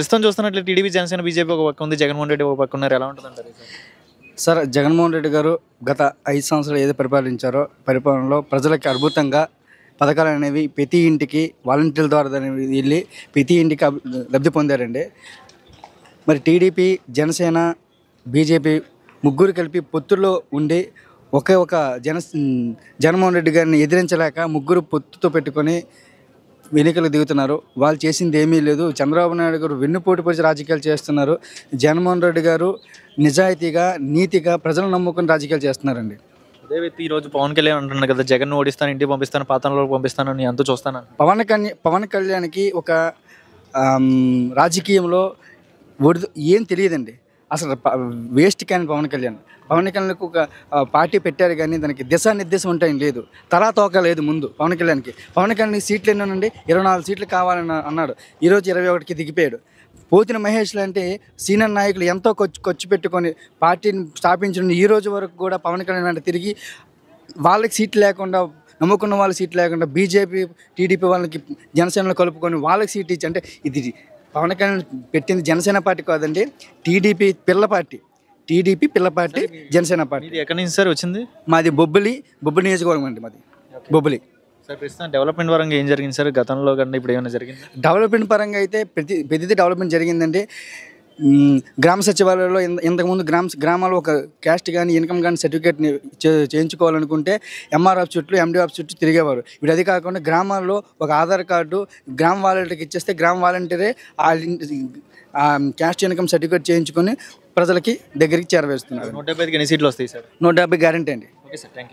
ప్రస్తుతం చూస్తున్నట్లు TDP, Janasena, BJP ఒక పక్క ఉంది, జగన్మోహన్ రెడ్డి ఒక పక్క ఉన్నారు. ఎలా ఉంటుందంటారు సార్? జగన్మోహన్ రెడ్డి గారు గత 5 సంవత్సరాలు ఏదో పరిపాలించారో పరిపాలనలో ప్రజలకి అద్భుతంగా పథకాలు అనేవి ప్రతి ఇంటికి వాలంటీర్ల ద్వారా వెళ్ళి ప్రతి ఇంటికి లబ్ధి పొందారండి. మరి టీడీపీ, జనసేన, బీజేపీ ముగ్గురు కలిపి పొత్తుల్లో ఉండి ఒక జగన్మోహన్ రెడ్డి గారిని ఎదిరించలేక ముగ్గురు పొత్తుతో పెట్టుకొని ఎన్నికలకు దిగుతున్నారు. వాళ్ళు చేసింది ఏమీ లేదు. చంద్రబాబు నాయుడు గారు వెన్నుపోటు పరిచి రాజకీయాలు చేస్తున్నారు. జగన్మోహన్ రెడ్డి గారు నిజాయితీగా, నీతిగా ప్రజలను నమ్ముకుని రాజకీయాలు చేస్తున్నారండి. అదే వ్యక్తి ఈరోజు పవన్ కళ్యాణ్ అంటున్నారు కదా, జగన్ ఓడిస్తాను, ఇంటికి పంపిస్తాను, పాతంలోకి పంపిస్తానని అంతా చూస్తాను. పవన్ కళ్యాణ్కి ఒక రాజకీయంలో ఏం తెలియదండి. అసలు వేస్ట్ క్యాన్ పవన్ కళ్యాణ్కి ఒక పార్టీ పెట్టారు కానీ దానికి దిశానిర్దేశం ఉంటాయని లేదు. తలా తోక లేదు. ముందు పవన్ కళ్యాణ్కి సీట్లు ఎన్నండి, 24 సీట్లు కావాలని అన్నాడు. ఈరోజు 21కి దిగిపోయాడు. పోతిన మహేష్ లాంటి సీనియర్ నాయకులు ఎంతో ఖర్చు పెట్టుకొని పార్టీని స్థాపించిన ఈ రోజు వరకు కూడా పవన్ కళ్యాణ్ అంటే తిరిగి వాళ్ళకి సీట్లు లేకుండా, నమ్ముకున్న వాళ్ళకి సీట్లు లేకుండా బీజేపీ, టీడీపీ వాళ్ళకి జనసేనలో కలుపుకొని వాళ్ళకి సీట్లు ఇచ్చి, అంటే ఇది పవన్ కళ్యాణ్ పెట్టింది జనసేన పార్టీ కాదండి, టీడీపీ పిల్ల పార్టీ, జనసేన పార్టీ. ఎక్కడి నుంచి సార్ వచ్చింది? మాది బొబ్బిలి నియోజకవర్గం అండి. మాది బొబ్బిలి. సార్ ప్రస్తుతం డెవలప్మెంట్ పరంగా ఏం జరిగింది సార్? గతంలో కన్నా ఇప్పుడు ఏమైనా జరిగింది? డెవలప్మెంట్ పరంగా అయితే ప్రతిదీ డెవలప్మెంట్ జరిగిందండి. గ్రామ సచివాలయంలో ఇంతకుముందు గ్రామాల్లో ఒక క్యాస్ట్ కానీ ఇన్కమ్ కానీ సర్టిఫికేట్ని చేయించుకోవాలనుకుంటే ఎంఆర్ ఆఫీస్ చుట్టూ, ఎండి ఆఫీస్ చుట్టూ తిరిగేవారు. ఇప్పుడు అది కాకుండా గ్రామాల్లో ఒక ఆధార్ కార్డు గ్రామ వాలంటీర్కి ఇచ్చేస్తే గ్రామ వాలంటీరే క్యాస్ట్ ఇన్కమ్ సర్టిఫికేట్ చేయించుకొని ప్రజలకి దగ్గరికి చేరవేస్తున్నారు. 175కి ఎన్ని సీట్లు వస్తాయి సార్? 170 గ్యారెంటీ అండి. Okay sir, thank you.